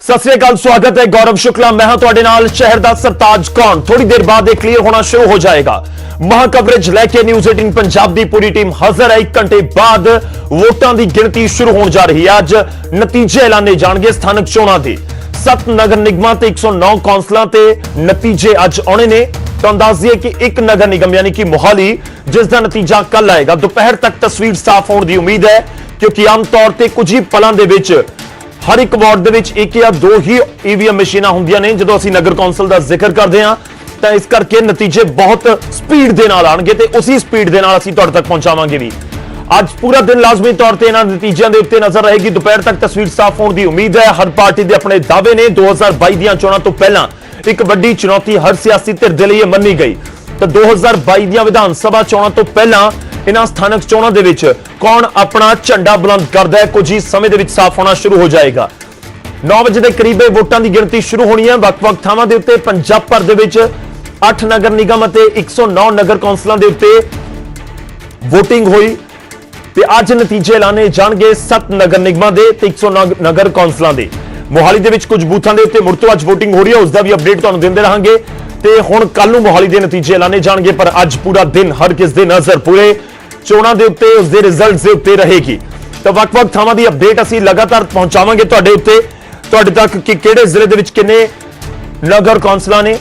सत श्री अकाल, स्वागत है गौरव शुक्ला। मैं हूं तुहाडे नाल शहर दा सरताज कौन। थोड़ी देर बाद यह क्लियर होना शुरू हो जाएगा। महा कवरेज लैके न्यूज़ 18 पंजाब की पूरी टीम हाजिर है। 1 घंटे बाद वोटां की गिनती शुरू होने जा रही है। अज नतीजे ऐलाने जाणगे स्थानक चोणां दे। 7 नगर निगमां ते 109 कौंसलां ते नतीजे अज आने ने। तो अंदाज दिए कि एक नगर निगम यानी कि मोहाली, जिसका नतीजा कल आएगा। दोपहर तक तस्वीर साफ होने की उम्मीद है, क्योंकि आम तौर पर कुछ ही पलों के विच हर एक वार्ड दे विच एक या दो ही ईवीएम मशीनां हुंदियां ने जदों असीं नगर कौंसल दा जिक्र करदे हां। तां इस करके नतीजे बहुत स्पीड दे नाल आउणगे ते उसी स्पीड दे नाल असीं तुहाडे तक पहुंचावांगे भी। आज पूरा दिन लाजमी तौर पर इन्हां नतीजों के उत्ते नजर रहेगी। दोपहर तक तस्वीर साफ होने की उम्मीद है। हर पार्टी के अपने दावे ने। 2022 दीआं चोणां तो पहलां एक वड्डी चुनौती हर सियासी धिर दे लई मन्नी गई। तो 2022 दीआं विधान सभा चोणां तो पहलां इन्हां स्थानक चोणां दे विच कौन अपना झंडा बुलंद करदा है, कुछ ही समय दे विच साफ होना शुरू हो जाएगा। 9 बजे के करीब वोटां की गिनती शुरू होनी है। वक्-वक् थावां दे उत्ते पंजाब भर दे विच 8 नगर निगम अते 109 नगर कौंसलां दे उत्ते वोटिंग हुई ते अज नतीजे ऐलाने जाणगे 7 नगर निगमां दे ते 109 नगर कौंसलां दे। मोहाली दे विच कुछ बूथां दे उत्ते मुड़ तो अज वोटिंग हो रही है, उसका भी अपडेट तुहानूं दिंदे रहांगे। ते हुण कल नूं मोहाली दे नतीजे ऐलाने जाणगे, पर अज पूरा दिन हर किस दे नज़र पूरे चोणां दे उत्ते उसदे रिजल्ट्स दे उत्ते रहेगी। तो वक्-वक् थावां दी अपडेट असीं लगातार पहुंचावांगे तुहाडे उत्ते, तुहाडे तक कि किहड़े जिले दे विच किन्ने नगर कौंसलां ने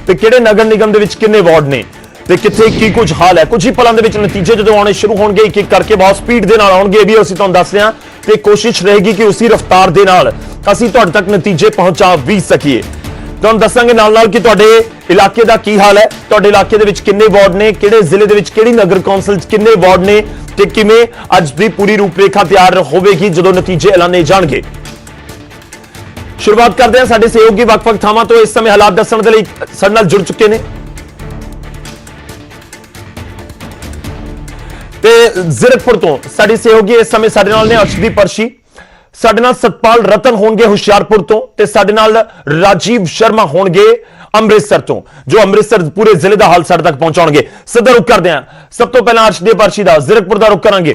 ते किहड़े नगर निगम दे विच किन्ने वार्ड ने ते कित्थे की कुछ हाल है। कुछ ही पलों दे विच नतीजे जदों आने शुरू होणगे, एक एक करके बहुत स्पीड दे नाल आउणगे। भी असीं तुहानूं दस रहे हां ते कोशिश रहेगी कि उसी रफ्तार दे नाल असीं तुहाडे तक नतीजे पहुंचा भी सकीए। तुहानूं दस्सांगे नाल नाल कि तुहाडे इलाके दा की हाल है, तुहाडे इलाके दे विच किन्ने वार्ड ने, किहड़े जिले दे विच किहड़ी नगर कौंसल किन्ने वार्ड ने ते किवें अज दी पूरी रूपरेखा तैयार होवेगी जदों नतीजे ऐलाने जाणगे। शुरुआत करते हैं। साडे सहयोगी वक्-वक् थावां तो इस समय हालात दस्सण दे लई साडे नाल जुड़ चुके ने ते जीरकपुर तो साडी सहयोगी इस समय साडे नाल ने अर्शदीप अर्शी, साडे नाल सतपाल रतन होणगे हुशियारपुर तो ते साडे नाल राजीव शर्मा होणगे अमृतसर तो, जो अमृतसर पूरे जिले का हाल साडे तक पहुंचाउणगे। सिद्धा रुख करते हैं। सब तो पहला अर्शदीप अर्शी दा जीरकपुर का रुख करांगे।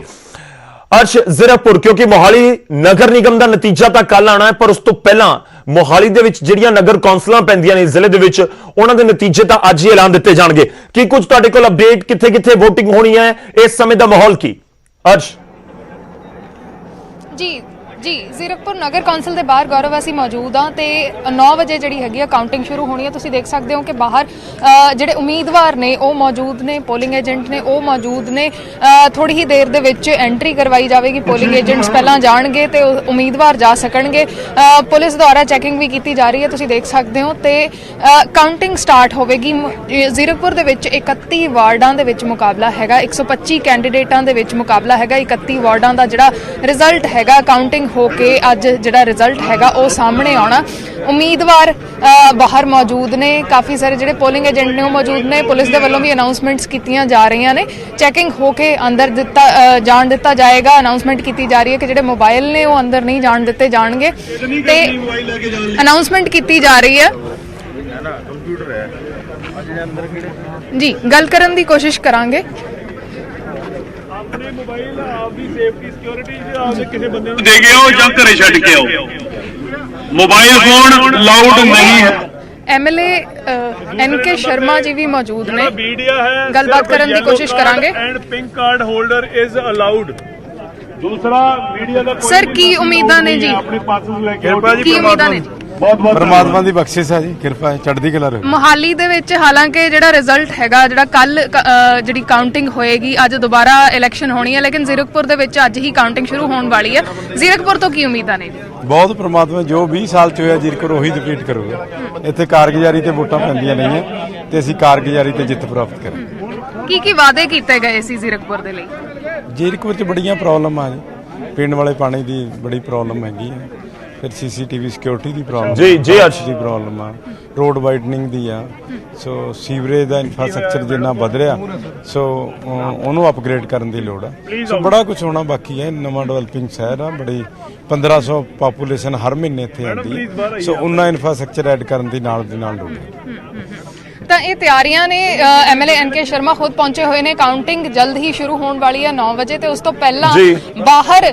अर्श, जीरकपुर, क्योंकि मोहाली नगर निगम का नतीजा तो कल आना है, पर उस तो पहला मोहाली दे विच जिहड़ियां नगर कौंसलां पैंदियां ने जिले दे विच, उन्हां दे नतीजे तो अज ही ऐलान दिते जाणगे। की कुछ तुहाडे कोल अपडेट, कित्थे कित्थे वोटिंग होनी है, इस समय का माहौल की? अर्श जी जीरकपुर नगर कौंसल के बाहर गौरव असीं मौजूद हाँ ते 9 बजे जिहड़ी हैगी आ काउंटिंग शुरू होनी है। तुसीं देख सकते हो कि बाहर जिहड़े उम्मीदवार ने वो मौजूद ने, पोलिंग एजेंट ने वो मौजूद ने। थोड़ी ही देर दे विच एंट्री करवाई जाएगी। पोलिंग एजेंट्स पहलां जाणगे ते उम्मीदवार जा सकणगे। पुलिस द्वारा चैकिंग भी की जा रही है, तुसीं देख सकते हो। ते काउंटिंग स्टार्ट होवेगी। जीरकपुर दे विच 31 वार्डां दे विच मुकाबला हैगा, 125 कैंडीडेटां दे विच मुकाबला हैगा। 31 वार्डां दा जिहड़ा रिजल्ट हैगा काउंटिंग होके अज जिहड़ा रिजल्ट हैगा वो सामने आना। उम्मीदवार बाहर मौजूद ने, काफ़ी सारे जिहड़े पोलिंग एजेंट ने वो मौजूद ने। पुलिस दे वल्लों भी अनाउंसमेंट्स कीतियां जा रही ने। चैकिंग होके अंदर जान दिता जाएगा। अनाउंसमेंट की जा रही है कि जिहड़े मोबाइल ने वो अंदर नहीं जान दिते जाणगे ते अनाउंसमेंट की जा रही है। जी गल करन दी कोशिश करांगे। मोबाइल आपकी सेफ्टी सिक्योरिटी आपने किसी बंदे को दे गए हो ਜਾਂ ਘਰੇ ਛੱਡ ਕੇ ਆਓ। मोबाइल फोन लाउड नहीं है। एमएलए एनके शर्मा जी भी मौजूद ने, मीडिया है गलबात करने की कोशिश करांगे। And pink card holder is allowed. दूसरा मीडिया का सर की उम्मीदां ने जी, अपने पासेस लेके की उम्मीदां ने जी? परमात्मा की बख्शिश है जी, किरपा है, चढ़दी कला रहे। मोहाली दे विच हालांकि जिहड़ा रिजल्ट हैगा, जिहड़ा कल जिहड़ी काउंटिंग होएगी, अज दोबारा इलैक्शन होनी है, लेकिन जीरकपुर दे विच अज ही काउंटिंग शुरू होने वाली है। जीरकपुर तो की उम्मीदां ने जी? बहुत परमात्मा जो 20 साल च होया जीरकपुर ਉਹੀ रिपीट करूगा। इत्थे कारगुजारी ते वोटां पैंदियां नहीं है ते असीं कारगुजारी ते जिੱਤ प्राप्त करें। की वादे कीते गए सी जीरकपुर दे लई? जीरकपुर च बड़ियां प्रॉब्लम आ जी, पीण वाले पानी की बड़ी प्रॉब्लम हैगी है, फिर सीसीटीवी सिक्योरिटी की प्रॉब्लम जी अर्श की प्रॉब्लम आ, रोड वाइडनिंग की आ, सो सीवरेज का इंफ्रास्ट्रक्चर जिन्ना वध रहा सो ਉਹਨੂੰ अपग्रेड करने की लोड़ है। सो बड़ा कुछ होना बाकी है। नवा डेवलपिंग शहर आ, बड़ी 1500 पापूलेशन हर महीने इत्थे आती है, सो उन्ना इंफ्रास्ट्रक्चर ऐड करने की नाल लोड़ है। ਤਾਂ ਇਹ ਤਿਆਰੀਆਂ ਨੇ ਐਮਐਲਏ ਐਨਕੇ ਸ਼ਰਮਾ ਖੁਦ ਪਹੁੰਚੇ ਹੋਏ ਨੇ। ਕਾਊਂਟਿੰਗ ਜਲਦ ਹੀ ਸ਼ੁਰੂ ਹੋਣ ਵਾਲੀ ਹੈ 9 ਵਜੇ ਤੇ ਉਸ ਤੋਂ ਪਹਿਲਾਂ ਬਾਹਰ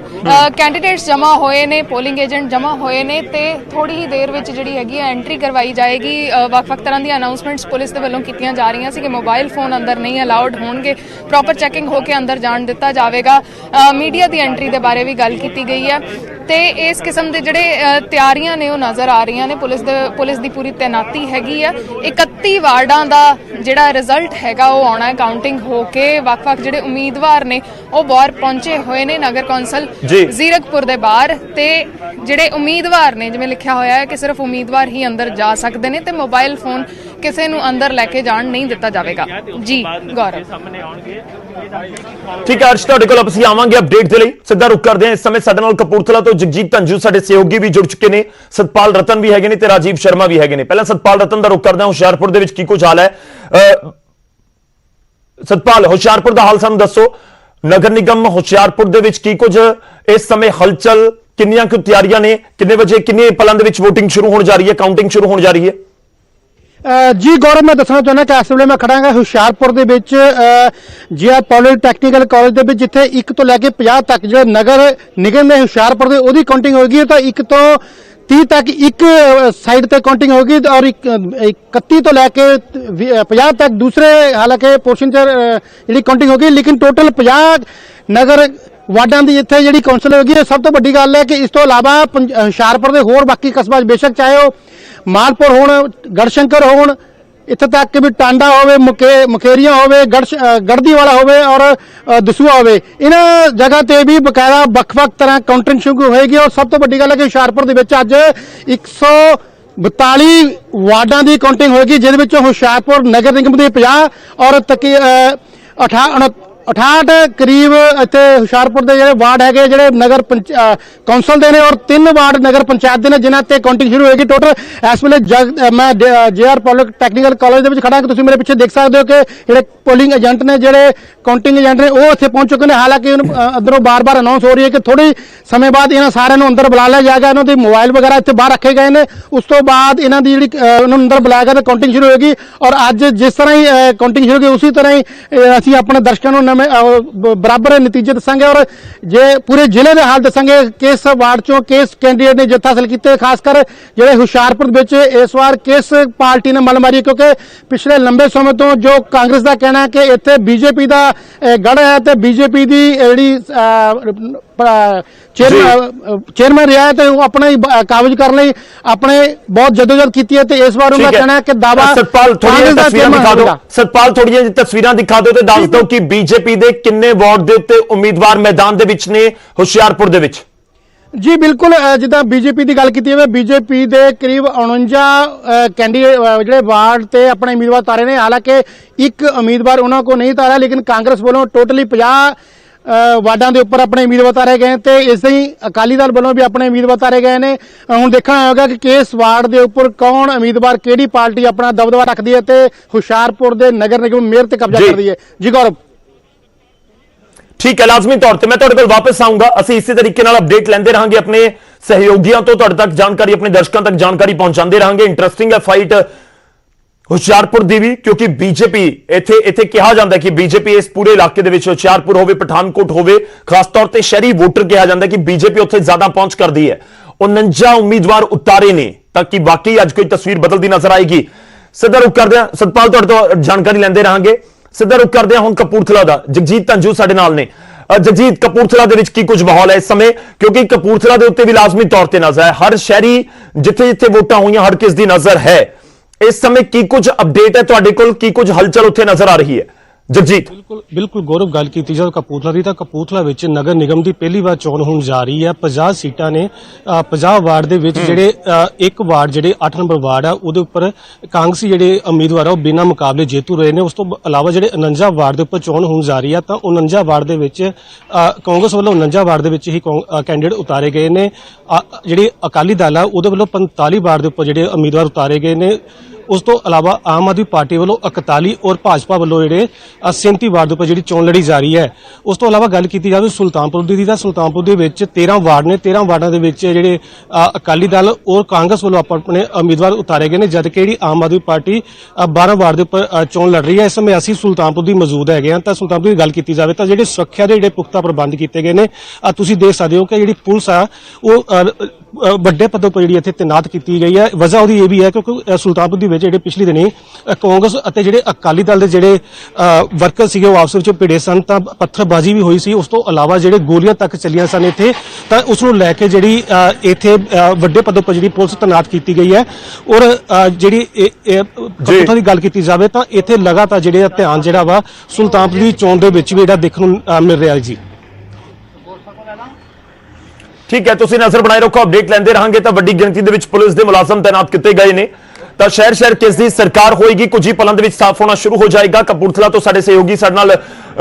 ਕੈਂਡੀਡੇਟਸ ਜਮ੍ਹਾਂ ਹੋਏ ਨੇ, ਪੋਲਿੰਗ ਏਜੰਟ ਜਮ੍ਹਾਂ ਹੋਏ ਨੇ ਤੇ ਥੋੜੀ ਹੀ ਦੇਰ ਵਿੱਚ ਜਿਹੜੀ ਹੈਗੀ ਹੈ ਐਂਟਰੀ ਕਰਵਾਈ ਜਾਏਗੀ। ਵੱਖ-ਵੱਖ ਤਰ੍ਹਾਂ ਦੀਆਂ ਅਨਾਉਂਸਮੈਂਟਸ ਪੁਲਿਸ ਦੇ ਵੱਲੋਂ ਕੀਤੀਆਂ ਜਾ ਰਹੀਆਂ ਸੀ ਕਿ ਮੋਬਾਈਲ ਫੋਨ ਅੰਦਰ ਨਹੀਂ ਅਲਾਉਡ ਹੋਣਗੇ, ਪ੍ਰੋਪਰ ਚੈਕਿੰਗ ਹੋ ਕੇ ਅੰਦਰ ਜਾਣ ਦਿੱਤਾ ਜਾਵੇਗਾ। ਮੀਡੀਆ ਦੀ ਐਂਟਰੀ ਦੇ ਬਾਰੇ ਵੀ ਗੱਲ ਕੀਤੀ ਗਈ ਹੈ ਤੇ ਇਸ ਕਿਸਮ ਦੇ ਜਿਹੜੇ ਤਿਆਰੀਆਂ ਨੇ ਉਹ ਨਜ਼ਰ ਆ ਰਹੀਆਂ ਨੇ। ਪੁਲਿਸ ਦੀ ਪੂਰੀ ਤੈਨਾਤੀ ਹੈਗੀ ਆ। 31 ਵਾਰਡਾਂ ਦਾ ਜਿਹੜਾ ਰਿਜ਼ਲਟ ਹੈਗਾ ਉਹ ਆਉਣਾ ਹੈ ਕਾਊਂਟਿੰਗ ਹੋ ਕੇ। ਵੱਖ-ਵੱਖ ਜਿਹੜੇ ਉਮੀਦਵਾਰ ਨੇ ਉਹ ਬਾਹਰ ਪਹੁੰਚੇ ਹੋਏ ਨੇ ਨਗਰ ਕੌਂਸਲ ਜ਼ੀਰਕਪੁਰ ਦੇ ਬਾਹਰ ਤੇ ਜਿਹੜੇ ਉਮੀਦਵਾਰ ਨੇ ਜਿਵੇਂ ਲਿਖਿਆ ਹੋਇਆ ਹੈ ਕਿ ਸਿਰਫ ਉਮੀਦਵਾਰ ਹੀ ਅੰਦਰ ਜਾ ਸਕਦੇ ਨੇ ਤੇ ਮੋਬਾਈਲ ਫੋਨ ਕਿਸੇ ਨੂੰ ਅੰਦਰ ਲੈ ਕੇ ਜਾਣ ਨਹੀਂ ਦਿੱਤਾ ਜਾਵੇਗਾ। ਜੀ ਗੌਰਵ। ਠੀਕ ਹੈ ਅਰਸ਼, ਤੁਹਾਡੇ ਕੋਲ ਅਸੀਂ ਆਵਾਂਗੇ ਅਪਡੇਟ ਦੇ ਲਈ। ਸਿੱਧਾ ਰੁਕ ਕਰਦੇ ਹਾਂ। ਇਸ ਸਮੇਂ ਸਾਡੇ ਨਾਲ ਕਪੂਰਥਲਾ ਤੋਂ ਜਗਜੀਤ ਧੰਜੂ ਸਾਡੇ ਸਹਿਯੋਗੀ ਵੀ ਜੁੜ ਚੁੱਕੇ ਨੇ, ਸਤਪਾਲ ਰਤਨ ਵੀ ਹੈਗੇ ਨੇ ਤੇ ਰਾਜੀਵ ਸ਼ਰਮਾ ਵੀ ਹੈਗੇ ਨੇ। ਪਹਿਲਾਂ ਸਤਪਾਲ ਰਤਨ ਦਾ ਰੁਕ ਕਰਦੇ ਹਾਂ। ਹੁਸ਼ਿਆਰਪੁਰ ਦੇ ਵਿੱਚ ਕੀ ਕੁਝ ਹਾਲ ਹੈ? ਸਤਪਾਲ, ਹੁਸ਼ਿਆਰਪੁਰ ਦਾ ਹਾਲ ਸਾਨੂੰ ਦੱਸੋ। ਨਗਰ ਨਿਗਮ ਹੁਸ਼ਿਆਰਪੁਰ ਦੇ ਵਿੱਚ ਕੀ ਕੁਝ ਇਸ ਸਮੇਂ ਹਲਚਲ, ਕਿੰਨੀਆਂ ਕੁ ਤਿਆਰੀਆਂ ਨੇ, ਕਿੰਨੇ ਵਜੇ ਕਿੰਨੇ ਪਲਾਂ ਦੇ ਵਿੱਚ VOTING ਸ਼ੁਰੂ ਹੋਣ ਜਾ ਰਹੀ ਹੈ, ਕਾਊਂਟਿੰਗ ਸ਼ੁਰੂ ਹੋਣ ਜਾ ਰਹੀ ਹੈ? ਜੀ ਗੌਰਵ, ਮੈਂ ਦੱਸਣਾ ਚਾਹੁੰਦਾ ਕਿ ਇਸ ਵੇਲੇ ਮੈਂ ਖੜਾ ਹਾਂ ਹੁਸ਼ਿਆਰਪੁਰ ਦੇ ਵਿੱਚ ਜੀਆਰ ਪੋਲੀਟੈਕਨੀਕਲ ਕਾਲਜ ਦੇ ਵਿੱਚ, ਜਿੱਥੇ 1 ਤੋਂ ਲੈ ਕੇ 50 ਤੱਕ ਜਿਹੜੇ ਨਗਰ ਨਿਗਮ ਦੇ ਹੁਸ਼ਿਆਰਪੁਰ ਦੇ ਉਹਦੀ ਕਾਊਂਟਿੰਗ ਹੋਏਗੀ। ਤਾਂ 1 ਤੋਂ 30 ਤੱਕ ਇੱਕ ਸਾਈਡ ਤੇ ਕਾਊਂਟਿੰਗ ਹੋगी और 31 ਤੋਂ ਲੈ ਕੇ 50 ਤੱਕ ਦੂਸਰੇ ਹਾਲਾਂਕਿ ਪੋਰਸ਼ਨ 'ਚ ਜਿਹੜੀ ਕਾਊਂਟਿੰਗ ਹੋगी। ਲੇਕਿਨ ਟੋਟਲ 50 ਨਗਰ ਵਾਰਡਾਂ ਦੀ ਇੱਥੇ ਜਿਹੜੀ ਕੌਂਸਲ ਹੋਗੀ। ਸਭ ਤੋਂ ਵੱਡੀ ਗੱਲ ਹੈ ਕਿ ਇਸ ਤੋਂ ਇਲਾਵਾ ਹੁਸ਼ਿਆਰਪੁਰ ਦੇ ਹੋਰ ਬਾਕੀ ਕਸਬਾ ਬੇਸ਼ੱਕ ਚਾਹੇ ਉਹ ਮਾਲਪੁਰ ਹੋਣ, ਗੜਸ਼ੰਕਰ ਹੋਣ, ਇੱਥੇ ਤੱਕ ਕਿ ਵੀ ਟਾਂਡਾ ਹੋਵੇ, ਮੁਕੇਰੀਆਂ ਹੋਵੇ, ਗੜਦੀ ਵਾਲਾ ਹੋਵੇ ਔਰ ਦਸੂਆ ਹੋਵੇ, ਇਹਨਾਂ ਜਗ੍ਹਾ ਤੇ ਵੀ ਬਕਾਇਦਾ ਵੱਖ-ਵੱਖ ਤਰ੍ਹਾਂ ਕਾਊਂਟਿੰਗ ਸ਼ੁਰੂ ਹੋਏਗੀ। ਔਰ ਸਭ ਤੋਂ ਵੱਡੀ ਗੱਲ ਹੈ ਕਿ ਹੁਸ਼ਿਆਰਪੁਰ ਦੇ ਵਿੱਚ ਅੱਜ 142 ਵਾਰਡਾਂ ਦੀ ਕਾਊਂਟਿੰਗ ਹੋਏਗੀ, ਜਿਹਦੇ ਵਿੱਚੋਂ ਹੁਸ਼ਿਆਰਪੁਰ ਨਗਰ ਨਿਗਮ ਦੇ 50 ਔਰ 68 ਕਰੀਬ ਇੱਥੇ ਹੁਸ਼ਿਆਰਪੁਰ ਦੇ ਜਿਹੜੇ ਵਾਰਡ ਹੈਗੇ ਜਿਹੜੇ ਨਗਰ ਕੌਂਸਲ ਦੇ ਨੇ ਔਰ 3 ਵਾਰਡ ਨਗਰ ਪੰਚਾਇਤ ਦੇ ਨੇ ਜਿਨ੍ਹਾਂ ਤੇ ਕਾਊਂਟਿੰਗ ਸ਼ੁਰੂ ਹੋਏਗੀ। ਟੋਟਲ ਇਸ ਵੇਲੇ ਮੈਂ ਜੀਆਰ ਪੋਲੀਟੈਕਨੀਕਲ ਕਾਲਜ ਦੇ ਵਿੱਚ ਖੜਾ ਹਾਂ। ਤੁਸੀਂ ਮੇਰੇ ਪਿੱਛੇ ਦੇਖ ਸਕਦੇ ਹੋ ਕਿ ਜਿਹੜੇ ਪੋਲਿੰਗ ਏਜੰਟ ਨੇ, ਜਿਹੜੇ ਕਾਊਂਟਿੰਗ ਏਜੰਟ ਨੇ, ਉਹ ਇੱਥੇ ਪਹੁੰਚ ਚੁੱਕੇ ਨੇ। ਹਾਲਾਂਕਿ ਅੰਦਰੋਂ ਬਾਰ-ਬਾਰ ਅਨਾਉਂਸ ਹੋ ਰਹੀ ਹੈ ਕਿ ਥੋੜੀ ਸਮੇਂ ਬਾਅਦ ਇਹਨਾਂ ਸਾਰਿਆਂ ਨੂੰ ਅੰਦਰ ਬੁਲਾ ਲਿਆ ਜਾਏਗਾ। ਇਹਨਾਂ ਦੇ ਮੋਬਾਈਲ ਵਗੈਰਾ ਇੱਥੇ ਬਾਹਰ ਰੱਖੇ ਗਏ ਨੇ। ਉਸ ਤੋਂ ਬਾਅਦ ਇਹਨਾਂ ਦੀ ਜਿਹੜੀ ਉਹਨਾਂ ਨੂੰ ਅੰਦਰ ਬੁਲਾਇਆ ਗਿਆ ਤਾਂ ਕਾਊਂਟਿੰਗ ਸ਼ੁਰੂ ਹੋਏਗੀ। ਔਰ ਅੱਜ ਜਿਸ ਤਰ੍ਹਾਂ ਹੀ ਕਾਊਂਟਿੰਗ ਸ਼ੁਰੂ ਹੋਈ ਉਸੇ ਤਰ੍ਹਾਂ ਹੀ ਅਸੀਂ ਆਪਣੇ ਦਰਸ਼ਕਾਂ ਨੂੰ ਬਰਾਬਰ ਨਤੀਜੇ ਦੱਸਾਂਗੇ ਔਰ ਜੇ ਪੂਰੇ ਜ਼ਿਲ੍ਹੇ ਦੇ ਹਾਲ ਦੱਸਾਂਗੇ ਕਿਸ ਵਾਰਡ ਚੋਂ ਕਿਸ ਕੈਂਡੀਡੇਟ ਨੇ ਜਿੱਤ ਹਾਸਲ ਕੀਤੀ। ਖਾਸ ਕਰ ਜਿਹੜੇ ਹੁਸ਼ਿਆਰਪੁਰ ਵਿੱਚ ਇਸ ਵਾਰ ਕਿਸ ਪਾਰਟੀ ਨੇ ਮੱਲ ਮਾਰੀ, ਕਿਉਂਕਿ ਪਿਛਲੇ ਲੰਬੇ ਸਮੇਂ ਤੋਂ ਜੋ ਕਾਂਗਰਸ ਦਾ ਕਹਿਣਾ ਹੈ ਕਿ ਇੱਥੇ ਬੀਜੇਪੀ ਦਾ ਗੜ੍ਹ ਹੈ ਤੇ ਬੀਜੇਪੀ ਦੀ ਜਿਹੜੀ ਚੇਅਰਮੈਨ ਰਿਹਾ ਹੈ ਤੇ ਉਹ ਆਪਣਾ ਹੀ ਕਾਬਜ਼ ਕਰਨ ਲਈ ਆਪਣੇ ਬਹੁਤ ਜਦੋਜਹਿਦ ਕੀਤੀ ਹੈ। ਤੇ ਇਸ ਵਾਰ ਉਹਨਾਂ ਕਹਿਣਾ ਹੈ ਕਿ ਦਾਵਾ ਸਤਪਾਲ ਥੋੜੀਆਂ ਤਸਵੀਰਾਂ ਦਿਖਾ ਦਿਓ। ਸਤਪਾਲ ਥੋੜੀਆਂ ਜਿਹੀ ਤਸਵੀਰਾਂ ਦਿਖਾ ਦਿਓ ਤੇ ਦੱਸ ਦਿਓ ਕਿ ਬੀਜੇਪੀ ਦੇ ਕਿੰਨੇ ਵਾਰਡ ਦੇ ਉੱਤੇ ਉਮੀਦਵਾਰ ਮੈਦਾਨ ਦੇ ਵਿੱਚ ਨੇ ਹੁਸ਼ਿਆਰਪੁਰ ਦੇ ਵਿੱਚ? ਜੀ ਬਿਲਕੁਲ, ਜਿੱਦਾਂ ਬੀਜੇਪੀ ਦੀ ਗੱਲ ਕੀਤੀ ਜਾਵੇ, ਬੀਜੇਪੀ ਦੇ ਕਰੀਬ 49 ਕੈਂਡੀਡੇਟ ਜਿਹੜੇ ਵਾਰਡ ਤੇ ਆਪਣੇ ਉਮੀਦਵਾਰ ਤਾਰੇ ਨੇ। ਹਾਲਾਂਕਿ ਇੱਕ ਉਮੀਦਵਾਰ ਉਹਨਾਂ ਕੋਲ ਨਹੀਂ ਤਾਰਿਆ, ਲੇਕਿਨ ਕਾਂਗਰਸ ਵੱਲੋਂ ਟੋਟਲੀ 50 ਵਾਰਡਾਂ ਦੇ ਉੱਪਰ ਆਪਣੇ ਉਮੀਦਵਾਰ ਤਾਰੇ ਗਏ ਤੇ ਇਸ ਹੀ ਅਕਾਲੀ ਦਲ ਵੱਲੋਂ ਵੀ ਆਪਣੇ ਉਮੀਦਵਾਰ ਤਾਰੇ ਗਏ ਨੇ। ਹੁਣ ਦੇਖਣਾ ਹੋਵੇਗਾ ਕਿ ਕਿਸ ਵਾਰਡ ਦੇ ਉੱਪਰ ਕੌਣ ਉਮੀਦਵਾਰ, ਕਿਹੜੀ ਪਾਰਟੀ ਆਪਣਾ ਦਬਦਬਾ ਰੱਖਦੀ ਹੈ ਤੇ ਹੁਸ਼ਿਆਰਪੁਰ ਦੇ ਨਗਰ ਨਿਗਮ ਮੇਅਰ ਤੇ ਕਬਜ਼ਾ ਕਰਦੀ ਹੈ। ਜੀ ਗੌਰਵ। ਠੀਕ ਹੈ, ਲਾਜ਼ਮੀ ਤੌਰ ਤੇ ਮੈਂ ਤੁਹਾਡੇ ਕੋਲ ਵਾਪਸ ਆਉਂਗਾ। ਅਸੀਂ ਇਸੇ ਤਰੀਕੇ ਨਾਲ ਅਪਡੇਟ ਲੈਂਦੇ ਰਹਾਂਗੇ ਆਪਣੇ ਸਹਿਯੋਗੀਆਂ ਤੋਂ, ਤੁਹਾਡੇ ਤੱਕ ਜਾਣਕਾਰੀ, ਆਪਣੇ ਦਰਸ਼ਕਾਂ ਤੱਕ ਜਾਣਕਾਰੀ ਪਹੁੰਚਾਉਂਦੇ ਰਹਾਂਗੇ। ਇੰਟਰਸਟਿੰਗ ਹੈ ਫਾਈਟ ਹੁਸ਼ਿਆਰਪੁਰ ਦੀ ਵੀ, ਕਿਉਂਕਿ ਬੀਜੇਪੀ ਇੱਥੇ ਕਿਹਾ ਜਾਂਦਾ ਕਿ ਬੀਜੇਪੀ ਇਸ ਪੂਰੇ ਇਲਾਕੇ ਦੇ ਵਿੱਚ ਹੁਸ਼ਿਆਰਪੁਰ ਹੋਵੇ, ਪਠਾਨਕੋਟ ਹੋਵੇ, ਖਾਸ ਤੌਰ ਤੇ ਸ਼ਹਿਰੀ ਵੋਟਰ ਕਿਹਾ ਜਾਂਦਾ ਕਿ ਬੀਜੇਪੀ ਉੱਥੇ ਜ਼ਿਆਦਾ ਪਹੁੰਚ ਕਰਦੀ ਹੈ। 49 ਉਮੀਦਵਾਰ ਉਤਾਰੇ ਨੇ ਤਾਂ ਕਿ ਵਾਕਈ ਅੱਜ ਕੋਈ ਤਸਵੀਰ ਬਦਲਦੀ ਨਜ਼ਰ ਆਏਗੀ। ਸਿੱਧਾ ਰੁਕ ਕਰਦੇ ਹਾਂ, ਸਤਪਾਲ ਤੁਹਾਡੇ ਤੋਂ ਜਾਣਕਾਰੀ ਲੈਂਦੇ ਰਹਾਂਗੇ। ਸਿੱਧਾ ਰੁਕ ਕਰਦੇ ਹਾਂ ਹੁਣ ਕਪੂਰਥਲਾ ਦਾ। ਜਗਜੀਤ ਧੰਜੂ ਸਾਡੇ ਨਾਲ ਨੇ। ਜਗਜੀਤ, ਕਪੂਰਥਲਾ ਦੇ ਵਿੱਚ ਕੀ ਕੁਝ ਮਾਹੌਲ ਹੈ ਇਸ ਸਮੇਂ? ਕਿਉਂਕਿ ਕਪੂਰਥਲਾ ਦੇ ਉੱਤੇ ਵੀ ਲਾਜ਼ਮੀ ਤੌਰ ਤੇ ਨਜ਼ਰ ਹੈ, ਹਰ ਸ਼ਹਿਰੀ ਜਿੱਥੇ ਵੋਟਾਂ ਹੋਈਆਂ ਹਰ ਕਿਸ ਦੀ ਨਜ਼ਰ ਹੈ। ਇਸ ਸਮੇਂ ਕੀ ਕੁਝ ਅਪਡੇਟ ਹੈ ਤੁਹਾਡੇ ਕੋਲ, ਕੀ ਕੁਝ ਹਲਚਲ ਉੱਥੇ ਨਜ਼ਰ ਆ ਰਹੀ ਹੈ? ਜਗਜੀਤ। ਬਿਲਕੁਲ ਗੌਰਵ, ਗੱਲ ਕੀਤੀ ਜਾਵੇ ਕਪੂਰਥਲਾ ਦੀ ਤਾਂ ਕਪੂਰਥਲਾ ਵਿੱਚ ਨਗਰ ਨਿਗਮ ਦੀ ਪਹਿਲੀ ਵਾਰ ਚੋਣ ਹੋਣ ਜਾ ਰਹੀ ਹੈ। 50 ਸੀਟਾਂ ਨੇ। 50 ਵਾਰਡ ਦੇ ਵਿੱਚ ਜਿਹੜੇ ਇੱਕ ਵਾਰਡ ਜਿਹੜੇ 8 ਨੰਬਰ ਵਾਰਡ ਆ ਉਹਦੇ ਉੱਪਰ ਕਾਂਗਰਸੀ ਜਿਹੜੇ ਉਮੀਦਵਾਰ ਆ ਉਹ ਬਿਨਾਂ ਮੁਕਾਬਲੇ ਜੇਤੂ ਰਹੇ ਨੇ। ਉਸ ਤੋਂ ਇਲਾਵਾ ਜਿਹੜੇ 49 ਵਾਰਡ ਦੇ ਉੱਪਰ ਚੋਣ ਹੋਣ ਜਾ ਰਹੀ ਆ ਤਾਂ 49 ਵਾਰਡ ਦੇ ਵਿੱਚ ਕਾਂਗਰਸ ਵੱਲੋਂ 49 ਵਾਰਡ ਦੇ ਵਿੱਚ ਹੀ ਕੈਂਡੀਡੇਟ ਉਤਾਰੇ ਗਏ ਨੇ। ਜਿਹੜੀ ਅਕਾਲੀ ਦਲ ਆ ਉਹਦੇ ਵੱਲੋਂ 45 ਵਾਰਡ ਦੇ ਉੱਪਰ ਜਿਹੜੇ ਉਮੀਦਵਾਰ ਉਤਾਰੇ ਗਏ ਨੇ। ਉਸ ਤੋਂ ਇਲਾਵਾ ਆਮ ਆਦਮੀ ਪਾਰਟੀ ਵੱਲੋਂ 41 ਔਰ ਭਾਜਪਾ ਵੱਲੋਂ ਜਿਹੜੇ 37 ਵਾਰਡ ਦੇ ਉੱਪਰ ਜਿਹੜੀ ਚੋਣ ਲੜੀ ਜਾ ਰਹੀ ਹੈ। ਉਸ ਤੋਂ ਇਲਾਵਾ ਗੱਲ ਕੀਤੀ ਜਾਵੇ ਸੁਲਤਾਨਪੁਰ ਦੀ ਤਾਂ ਸੁਲਤਾਨਪੁਰ ਦੇ ਵਿੱਚ 13 ਵਾਰਡ ਨੇ। 13 ਵਾਰਡਾਂ ਦੇ ਵਿੱਚ ਜਿਹੜੇ ਅਕਾਲੀ ਦਲ ਔਰ ਕਾਂਗਰਸ ਵੱਲੋਂ ਆਪਣੇ ਉਮੀਦਵਾਰ ਉਤਾਰੇ ਗਏ ਨੇ, ਜਦਕਿ ਜਿਹੜੀ ਆਮ ਆਦਮੀ ਪਾਰਟੀ 12 ਵਾਰਡ ਦੇ ਉੱਪਰ ਚੋਣ ਲੜ ਰਹੀ ਹੈ। ਇਸ ਸਮੇਂ ਅਸੀਂ ਸੁਲਤਾਨਪੁਰ ਦੀ ਮੌਜੂਦ ਹੈਗੇ ਹਾਂ। ਤਾਂ ਸੁਲਤਾਨਪੁਰ ਦੀ ਗੱਲ ਕੀਤੀ ਜਾਵੇ ਤਾਂ ਜਿਹੜੇ ਸੁਰੱਖਿਆ ਦੇ ਜਿਹੜੇ ਪੁਖਤਾ ਪ੍ਰਬੰਧ ਕੀਤੇ ਗਏ ਨੇ, ਤੁਸੀਂ ਦੇਖ ਸਕਦੇ ਹੋ ਕਿ ਜਿਹੜੀ ਪੁਲਿਸ ਆ ਉਹ ਵੱਡੇ ਪੱਧਰ ਪਰ ਜਿਹੜੀ ਇੱਥੇ ਤੈਨਾਤ ਕੀਤੀ ਗਈ ਹੈ। ਵਜ੍ਹਾ ਉਹਦੀ ਇਹ ਵੀ ਹੈ ਕਿਉਂਕਿ ਸੁਲਤਾਨਪੁਰ ਦੇ ਵਿੱਚ ਜਿਹੜੇ ਪਿਛਲੇ ਦਿਨੀ ਕਾਂਗਰਸ ਅਤੇ ਜਿਹੜੇ ਅਕਾਲੀ ਦਲ ਦੇ ਜਿਹੜੇ ਵਰਕਰ ਸੀਗੇ ਉਹ ਆਪਸ ਵਿੱਚ ਭਿੜੇ ਸਨ, ਤਾਂ ਪੱਥਰਬਾਜ਼ੀ ਵੀ ਹੋਈ ਸੀ। ਉਸ ਤੋਂ ਇਲਾਵਾ ਜਿਹੜੇ ਗੋਲੀਆਂ ਤੱਕ ਚੱਲੀਆਂ ਸਨ ਇੱਥੇ, ਤਾਂ ਉਸ ਨੂੰ ਲੈ ਕੇ ਜਿਹੜੀ ਇੱਥੇ ਵੱਡੇ ਪੱਧਰ ਪਰ ਜਿਹੜੀ ਪੁਲਿਸ ਤੈਨਾਤ ਕੀਤੀ ਗਈ ਹੈ। ਔਰ ਜਿਹੜੀ ਕਪੂਰਥਲਾ ਦੀ ਗੱਲ ਕੀਤੀ ਜਾਵੇ ਤਾਂ ਇੱਥੇ ਲਗਾਤਾਰ ਜਿਹੜੇ ਧਿਆਨ ਜਿਹੜਾ ਵਾ ਸੁਲਤਾਨਪੁਰ ਦੀ ਚੋਣ ਦੇ ਵਿੱਚ ਵੀ ਜਿਹੜਾ ਦੇਖਣ ਨੂੰ ਮਿਲ ਰਿਹਾ ਜੀ। ਠੀਕ ਹੈ, ਤੁਸੀਂ ਨਜ਼ਰ ਬਣਾਏ ਰੱਖੋ, ਅਪਡੇਟ ਲੈਂਦੇ ਰਹਾਂਗੇ। ਤਾਂ ਵੱਡੀ ਗਿਣਤੀ ਦੇ ਵਿੱਚ ਪੁਲਿਸ ਦੇ ਮੁਲਾਜ਼ਮ ਤੈਨਾਤ ਕੀਤੇ ਗਏ ਨੇ। ਤਾਂ ਸ਼ਹਿਰ ਸ਼ਹਿਰ ਕਿਸ ਦੀ ਸਰਕਾਰ ਹੋਏਗੀ ਕੁਝ ਹੀ ਪਲਾਂ ਦੇ ਵਿੱਚ ਸਾਫ਼ ਹੋਣਾ ਸ਼ੁਰੂ ਹੋ ਜਾਏਗਾ। ਕਪੂਰਥਲਾ ਤੋਂ ਸਾਡੇ ਸਹਿਯੋਗੀ ਸਾਡੇ ਨਾਲ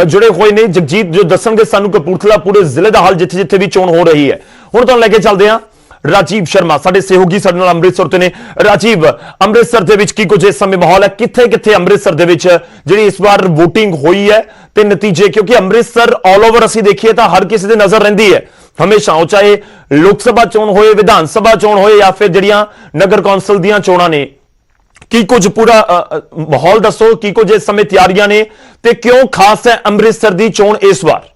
ਜੁੜੇ ਹੋਏ ਨੇ, ਜਗਜੀਤ, ਜੋ ਦੱਸਣਗੇ ਸਾਨੂੰ ਕਪੂਰਥਲਾ ਪੂਰੇ ਜ਼ਿਲ੍ਹੇ ਦਾ ਹਾਲ ਜਿੱਥੇ ਜਿੱਥੇ ਵੀ ਚੋਣ ਹੋ ਰਹੀ ਹੈ। ਹੁਣ ਤੁਹਾਨੂੰ ਲੈ ਕੇ ਚੱਲਦੇ ਹਾਂ ਰਾਜੀਵ ਸ਼ਰਮਾ, ਸਾਡੇ ਸਹਿਯੋਗੀ ਸਾਡੇ ਨਾਲ ਅੰਮ੍ਰਿਤਸਰ ਤੋਂ ਨੇ। ਰਾਜੀਵ, ਅੰਮ੍ਰਿਤਸਰ ਦੇ ਵਿੱਚ ਕੀ ਕੁਝ ਇਸ ਸਮੇਂ ਮਾਹੌਲ ਹੈ? ਕਿੱਥੇ ਕਿੱਥੇ ਅੰਮ੍ਰਿਤਸਰ ਦੇ ਵਿੱਚ ਜਿਹੜੀ ਇਸ ਵਾਰ VOTING ਹੋਈ ਹੈ ਤੇ ਨਤੀਜੇ, ਕਿਉਂਕਿ ਅੰਮ੍ਰਿਤਸਰ ਆਲ ਓਵਰ ਅਸੀਂ ਦੇਖੀਏ ਤਾਂ ਹਰ ਕਿਸੇ ਦੇ ਨਜ਼ਰ ਰਹਿੰਦੀ ਹੈ ਹਮੇਸ਼ਾ, ਉਹ ਚਾਹੇ ਲੋਕ ਸਭਾ ਚੋਣ ਹੋਏ, ਵਿਧਾਨ ਸਭਾ ਚੋਣ ਹੋਏ ਜਾਂ ਫਿਰ ਜਿਹੜੀਆਂ ਨਗਰ ਕੌਂਸਲ ਦੀਆਂ ਚੋਣਾਂ ਨੇ। ਕੀ ਕੁਝ ਪੂਰਾ ਮਾਹੌਲ ਦੱਸੋ, ਕੀ ਕੁਝ ਇਸ ਸਮੇਂ ਤਿਆਰੀਆਂ ਨੇ ਤੇ ਕਿਉਂ ਖਾਸ ਹੈ ਅੰਮ੍ਰਿਤਸਰ ਦੀ ਚੋਣ ਇਸ ਵਾਰ?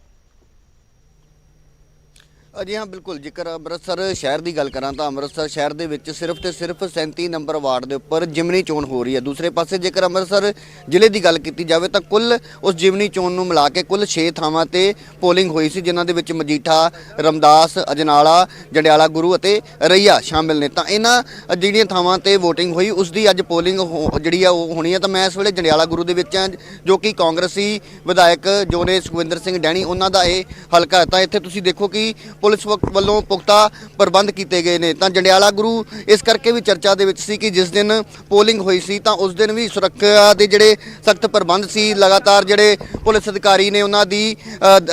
ਜੀ ਹਾਂ, ਬਿਲਕੁਲ। ਜੇਕਰ ਅੰਮ੍ਰਿਤਸਰ ਸ਼ਹਿਰ ਦੀ ਗੱਲ ਕਰਾਂ ਤਾਂ ਅੰਮ੍ਰਿਤਸਰ ਸ਼ਹਿਰ ਦੇ ਵਿੱਚ ਸਿਰਫ ਤੇ ਸਿਰਫ 37 ਨੰਬਰ ਵਾਰਡ ਦੇ ਉੱਪਰ ਜਿਮਨੀ ਚੋਣ ਹੋ ਰਹੀ ਹੈ। ਦੂਸਰੇ ਪਾਸੇ ਜੇਕਰ ਅੰਮ੍ਰਿਤਸਰ ਜ਼ਿਲ੍ਹੇ ਦੀ ਗੱਲ ਕੀਤੀ ਜਾਵੇ ਤਾਂ ਕੁੱਲ ਉਸ ਜਿਮਨੀ ਚੋਣ ਨੂੰ ਮਿਲਾ ਕੇ ਕੁੱਲ 6 ਥਾਵਾਂ ਤੇ ਪੋਲਿੰਗ ਹੋਈ ਸੀ, ਜਿਨ੍ਹਾਂ ਦੇ ਵਿੱਚ ਮਜੀਠਾ, ਰਮਦਾਸ, ਅਜਨਾਲਾ, ਜੰਡਿਆਲਾ ਗੁਰੂ ਅਤੇ ਰਈਆ ਸ਼ਾਮਿਲ ਨੇ। ਤਾਂ ਇਹਨਾਂ ਜਿਹੜੀਆਂ ਥਾਵਾਂ ਤੇ VOTING ਹੋਈ ਉਸ ਦੀ ਅੱਜ ਪੋਲਿੰਗ ਜਿਹੜੀ ਆ ਉਹ ਹੋਣੀ ਹੈ। ਤਾਂ ਮੈਂ ਇਸ ਵੇਲੇ ਜੰਡਿਆਲਾ ਗੁਰੂ ਦੇ ਵਿੱਚ ਹਾਂ, ਜੋ ਕਿ ਕਾਂਗਰਸੀ ਵਿਧਾਇਕ ਜੋ ਨੇ ਸੁਖਵਿੰਦਰ ਸਿੰਘ ਡੈਣੀ, ਉਹਨਾਂ ਦਾ ਇਹ ਹਲਕਾ ਹੈ। ਤਾਂ ਇੱਥੇ ਤੁਸੀਂ ਦੇਖੋ ਕਿ ਪੁਲਿਸ ਵੱਲੋਂ ਪੁਖਤਾ ਪ੍ਰਬੰਧ ਕੀਤੇ ਗਏ ਨੇ। ਤਾਂ ਜੰਡਿਆਲਾ ਗੁਰੂ ਇਸ ਕਰਕੇ ਵੀ ਚਰਚਾ ਦੇ ਵਿੱਚ ਸੀ ਕਿ ਜਿਸ ਦਿਨ ਪੋਲਿੰਗ ਹੋਈ ਸੀ ਤਾਂ ਉਸ ਦਿਨ ਵੀ ਸੁਰੱਖਿਆ ਦੇ ਜਿਹੜੇ ਸਖਤ ਪ੍ਰਬੰਧ ਸੀ। ਲਗਾਤਾਰ ਜਿਹੜੇ ਪੁਲਿਸ ਅਧਿਕਾਰੀ ਨੇ ਉਹਨਾਂ ਦੀ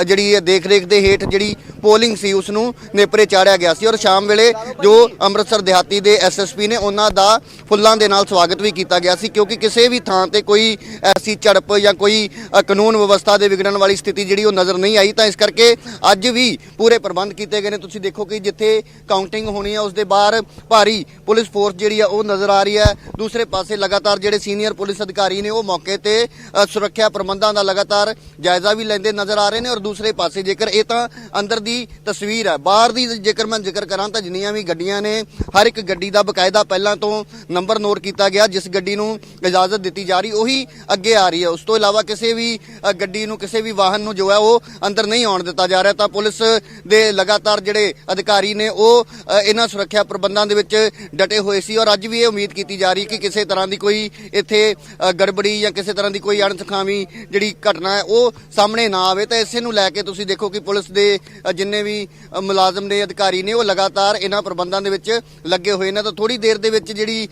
ਜਿਹੜੀ ਦੇਖ ਰੇਖ ਦੇ ਹੇਠ ਜਿਹੜੀ ਪੋਲਿੰਗ ਸੀ ਉਸ ਨੂੰ ਨੇਪਰੇ ਚਾੜਿਆ ਗਿਆ ਸੀ। ਔਰ ਸ਼ਾਮ ਵੇਲੇ ਜੋ ਅੰਮ੍ਰਿਤਸਰ ਦਿਹਾਤੀ ਦੇ SSP ਨੇ ਉਹਨਾਂ ਦਾ ਫੁੱਲਾਂ ਦੇ ਨਾਲ ਸਵਾਗਤ ਵੀ ਕੀਤਾ ਗਿਆ ਸੀ, ਕਿਉਂਕਿ ਕਿਸੇ ਵੀ ਥਾਂ ਤੇ ਕੋਈ ਐਸੀ ਝੜਪ ਜਾਂ ਕੋਈ ਕਾਨੂੰਨ ਵਿਵਸਥਾ ਦੇ ਵਿਗੜਨ ਵਾਲੀ ਸਥਿਤੀ ਜਿਹੜੀ ਉਹ ਨਜ਼ਰ ਨਹੀਂ ਆਈ। ਤਾਂ ਇਸ ਕਰਕੇ ਅੱਜ ਵੀ ਪੂਰੇ ਪ੍ਰਬੰਧ ਕੀਤੇ ਗਏ ਨੇ। ਤੁਸੀਂ ਦੇਖੋ ਕਿ ਜਿੱਥੇ ਕਾਊਂਟਿੰਗ ਹੋਣੀ ਹੈ ਉਸ ਦੇ ਬਾਹਰ ਭਾਰੀ ਪੁਲਿਸ ਫੋਰਸ ਜਿਹੜੀ ਆ ਉਹ ਨਜ਼ਰ ਆ ਰਹੀ ਹੈ। ਦੂਸਰੇ ਪਾਸੇ ਲਗਾਤਾਰ ਜਿਹੜੇ ਸੀਨੀਅਰ ਪੁਲਿਸ ਅਧਿਕਾਰੀ ਨੇ ਉਹ ਮੌਕੇ ਤੇ ਸੁਰੱਖਿਆ ਪ੍ਰਬੰਧਾਂ ਦਾ ਲਗਾਤਾਰ ਜਾਇਜ਼ਾ ਵੀ ਲੈਂਦੇ ਨਜ਼ਰ ਆ ਰਹੇ ਨੇ। ਔਰ ਦੂਸਰੇ ਪਾਸੇ ਜੇਕਰ ਇਹ ਤਾਂ ਅੰਦਰ ਦੀ ਤਸਵੀਰ ਹੈ, ਬਾਹਰ ਦੀ ਜੇਕਰ ਮੈਂ ਜ਼ਿਕਰ ਕਰਾਂ ਤਾਂ ਜਿੰਨੀਆਂ ਵੀ ਗੱਡੀਆਂ ਨੇ ਹਰ ਇੱਕ ਗੱਡੀ ਦਾ ਬਕਾਇਦਾ ਪਹਿਲਾਂ ਤੋਂ ਨੰਬਰ ਨੋਟ ਕੀਤਾ ਗਿਆ। ਜਿਸ ਗੱਡੀ ਨੂੰ ਇਜਾਜ਼ਤ ਦਿੱਤੀ ਜਾ ਰਹੀ ਉਹੀ ਅੱਗੇ ਆ ਰਹੀ ਹੈ। ਉਸ ਤੋਂ ਇਲਾਵਾ ਕਿਸੇ ਵੀ ਗੱਡੀ ਨੂੰ, ਕਿਸੇ ਵੀ ਵਾਹਨ ਨੂੰ ਜੋ ਹੈ ਉਹ ਅੰਦਰ ਨਹੀਂ ਆਉਣ ਦਿੱਤਾ ਜਾ ਰਿਹਾ। ਤਾਂ ਪੁਲਿਸ ਦੇ ਲਗਾਤਾਰ ਜਿਹੜੇ ਅਧਿਕਾਰੀ ਨੇ ਉਹ ਇਹਨਾਂ ਸੁਰੱਖਿਆ ਪ੍ਰਬੰਧਾਂ ਦੇ ਵਿੱਚ ਡਟੇ ਹੋਏ ਸੀ। ਔਰ ਅੱਜ ਵੀ ਇਹ ਉਮੀਦ ਕੀਤੀ ਜਾ ਰਹੀ ਕਿ ਕਿਸੇ ਤਰ੍ਹਾਂ ਦੀ ਕੋਈ ਇੱਥੇ ਗੜਬੜੀ ਜਾਂ ਕਿਸੇ ਤਰ੍ਹਾਂ ਦੀ ਕੋਈ ਅਣਸੁਖਾਵੀਂ ਜਿਹੜੀ ਘਟਨਾ ਹੈ ਉਹ ਸਾਹਮਣੇ ਨਾ ਆਵੇ। ਤਾਂ ਇਸੇ ਨੂੰ ਲੈ ਕੇ ਤੁਸੀਂ ਦੇਖੋ ਕਿ ਪੁਲਿਸ ਦੇ ਜਿੰਨੇ ਵੀ ਮੁਲਾਜ਼ਮ ਨੇ, ਅਧਿਕਾਰੀ ਨੇ, ਉਹ ਲਗਾਤਾਰ ਇਹਨਾਂ ਪ੍ਰਬੰਧਾਂ ਦੇ ਵਿੱਚ ਲੱਗੇ ਹੋਏ ਨੇ। ਤਾਂ ਥੋੜੀ ਦੇਰ ਦੇ ਵਿੱਚ ਜਿਹੜੀ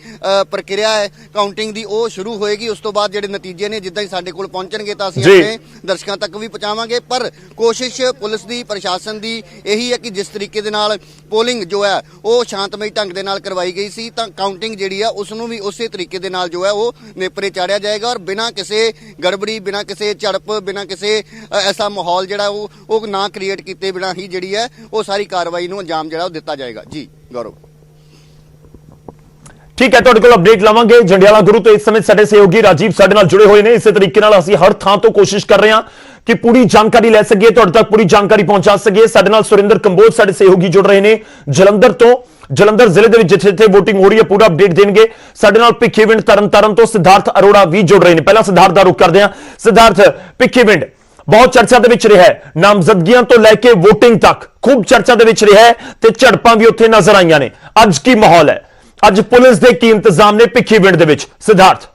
ਪ੍ਰਕਿਰਿਆ ਹੈ ਕਾਊਂਟਿੰਗ ਦੀ ਉਹ ਸ਼ੁਰੂ ਹੋਏਗੀ। ਉਸ ਤੋਂ ਬਾਅਦ ਜਿਹੜੇ ਨਤੀਜੇ ਨੇ ਜਿੱਦਾਂ ਹੀ ਸਾਡੇ ਕੋਲ ਪਹੁੰਚਣਗੇ ਤਾਂ ਅਸੀਂ ਆਪਣੇ ਦਰਸ਼ਕਾਂ ਤੱਕ ਵੀ ਪਹੁੰਚਾਵਾਂਗੇ। ਪਰ ਕੋਸ਼ਿਸ਼ ਪੁਲਿਸ ਦੀ, ਪ੍ਰਸ਼ਾਸਨ ਦੀ ਇਹੀ ਹੈ ਕਿ ਜਿਸ ਤਰੀਕੇ ਦੇ ਨਾਲ ਪੋਲਿੰਗ ਜੋ ਹੈ ਉਹ ਸ਼ਾਂਤਮਈ ਢੰਗ ਦੇ ਨਾਲ ਕਰਵਾਈ ਗਈ ਸੀ, ਤਾਂ ਕਾਊਂਟਿੰਗ ਜਿਹੜੀ ਆ ਉਸ ਨੂੰ ਵੀ ਉਸੇ ਤਰੀਕੇ ਦੇ ਨਾਲ ਜੋ ਹੈ ਉਹ ਨੇਪਰੇ ਚਾੜਿਆ ਜਾਏਗਾ। ਔਰ ਬਿਨਾਂ ਕਿਸੇ ਗੜਬੜੀ, ਬਿਨਾਂ ਕਿਸੇ ਝੜਪ, ਬਿਨਾਂ ਕਿਸੇ ਐਸਾ ਮਾਹੌਲ ਜਿਹੜਾ ਉਹ ਨਾ ਕ੍ਰੀਏਟ ਕੀਤੇ ਬਿਨਾਂ ਹੀ ਜਿਹੜੀ ਹੈ ਉਹ ਸਾਰੀ ਕਾਰਵਾਈ ਨੂੰ ਅੰਜਾਮ ਜਿਹੜਾ ਉਹ ਦਿੱਤਾ ਜਾਏਗਾ। ਜੀ ਗੌਰਵ। ਠੀਕ ਹੈ, ਤੁਹਾਡੇ ਕੋਲ ਅਪਡੇਟ ਲਵਾਂਗੇ ਜੰਡਿਆਲਾ ਗੁਰੂ ਤੋਂ। ਇਸ ਸਮੇਂ ਸਾਡੇ ਸਹਿਯੋਗੀ ਰਾਜੀਵ ਸਾਡੇ ਨਾਲ ਜੁੜੇ ਹੋਏ ਨੇ। ਇਸੇ ਤਰੀਕੇ ਨਾਲ ਅਸੀਂ ਹਰ ਥਾਂ ਤੋਂ ਕੋਸ਼ਿਸ਼ ਕਰ ਰਹੇ ਹਾਂ ਕਿ ਪੂਰੀ ਜਾਣਕਾਰੀ ਲੈ ਸਕੀਏ, ਤੁਹਾਡੇ ਤੱਕ ਪੂਰੀ ਜਾਣਕਾਰੀ ਪਹੁੰਚਾ ਸਕੀਏ। ਸਾਡੇ ਨਾਲ ਸੁਰਿੰਦਰ ਕੰਬੋਜ ਸਾਡੇ ਸਹਿਯੋਗੀ ਜੁੜ ਰਹੇ ਨੇ ਜਲੰਧਰ ਤੋਂ। ਜਲੰਧਰ ਜ਼ਿਲ੍ਹੇ ਦੇ ਵਿੱਚ ਜਿੱਥੇ ਜਿੱਥੇ VOTING ਹੋ ਰਹੀ ਹੈ ਪੂਰਾ ਅਪਡੇਟ ਦੇਣਗੇ। ਸਾਡੇ ਨਾਲ ਭਿੱਖੀਵਿੰਡ ਤਰਨਤਾਰਨ ਤੋਂ ਸਿਧਾਰਥ ਅਰੋੜਾ ਵੀ ਜੁੜ ਰਹੇ ਨੇ। ਪਹਿਲਾਂ ਸਿਧਾਰਥ ਦਾ ਰੁਖ ਕਰਦੇ ਹਾਂ। ਸਿਧਾਰਥ, ਭਿੱਖੀਵਿੰਡ ਬਹੁਤ ਚਰਚਾ ਦੇ ਵਿੱਚ ਰਿਹਾ ਹੈ, ਨਾਮਜ਼ਦਗੀਆਂ ਤੋਂ ਲੈ ਕੇ VOTING ਤੱਕ ਖੂਬ ਚਰਚਾ ਦੇ ਵਿੱਚ ਰਿਹਾ ਹੈ ਤੇ ਝੜਪਾਂ ਵੀ ਉੱਥੇ ਨਜ਼ਰ ਆਈਆਂ ਨੇ। ਅੱਜ ਕੀ ਮਾਹੌਲ ਹੈ? ਅੱਜ ਪੁਲਿਸ ਦੇ ਕੀ ਇੰਤਜ਼ਾਮ ਨੇ ਭਿੱਖੀਵਿੰਡ ਦੇ ਵਿੱਚ? ਸਿਧਾਰਥ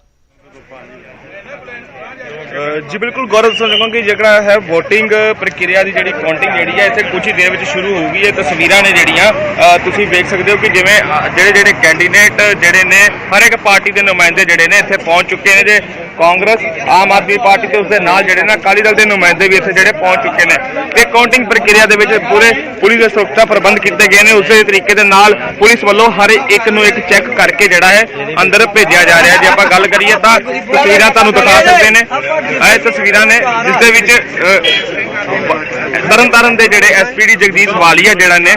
ਜੀ ਬਿਲਕੁਲ ਗੌਰਵ ਸਮਝਾਂਗੇ ਕਿ ਜਿਹੜਾ ਹੈ VOTING ਪ੍ਰਕਿਰਿਆ ਦੀ ਜਿਹੜੀ ਕਾਊਂਟਿੰਗ ਜਿਹੜੀ ਹੈ ਇੱਥੇ ਕੁਝ ਹੀ ਦੇਰ ਵਿੱਚ ਸ਼ੁਰੂ ਹੋਊਗੀ। ਇਹ ਤਸਵੀਰਾਂ ਨੇ ਜਿਹੜੀਆਂ ਤੁਸੀਂ ਵੇਖ ਸਕਦੇ ਹੋ ਕਿ ਜਿਵੇਂ ਜਿਹੜੇ ਕੈਂਡੀਡੇਟ ਜਿਹੜੇ ਨੇ ਹਰ ਇੱਕ ਪਾਰਟੀ ਦੇ ਨੁਮਾਇੰਦੇ ਜਿਹੜੇ ਨੇ ਇੱਥੇ ਪਹੁੰਚ ਚੁੱਕੇ ਨੇ। ਜੇ ਕਾਂਗਰਸ, ਆਮ ਆਦਮੀ ਪਾਰਟੀ ਤੇ ਉਸਦੇ ਨਾਲ ਜਿਹੜੇ ਨਾ ਅਕਾਲੀ ਦਲ ਦੇ ਨੁਮਾਇੰਦੇ ਵੀ ਇੱਥੇ ਜਿਹੜੇ ਪਹੁੰਚ ਚੁੱਕੇ ਨੇ ਤੇ ਕਾਊਂਟਿੰਗ ਪ੍ਰਕਿਰਿਆ ਦੇ ਵਿੱਚ ਪੂਰੇ ਪੁਲਿਸ ਦੇ ਸੁਰੱਖਿਆ ਪ੍ਰਬੰਧ ਕੀਤੇ ਗਏ ਨੇ। ਉਸੇ ਤਰੀਕੇ ਦੇ ਨਾਲ ਪੁਲਿਸ ਵੱਲੋਂ ਹਰ ਇੱਕ ਨੂੰ ਇੱਕ ਚੈੱਕ ਕਰਕੇ ਜਿਹੜਾ ਹੈ ਅੰਦਰ ਭੇਜਿਆ ਜਾ ਰਿਹਾ। ਜੇ ਆਪਾਂ ਗੱਲ ਕਰੀਏ ਤਾਂ ਤਸਵੀਰਾਂ ਤੁਹਾਨੂੰ ਦਿਖਾ ਸਕਦੇ ਨੇ, ਇਹ ਤਸਵੀਰਾਂ ਨੇ ਜਿਸ ਦੇ ਵਿੱਚ ਤਰਨਤਾਰਨ ਦੇ ਜਿਹੜੇ ਐਸਪੀਡੀ ਜਗਦੀਸ਼ ਵਾਲੀਆ ਜਿਹੜਾ ਨੇ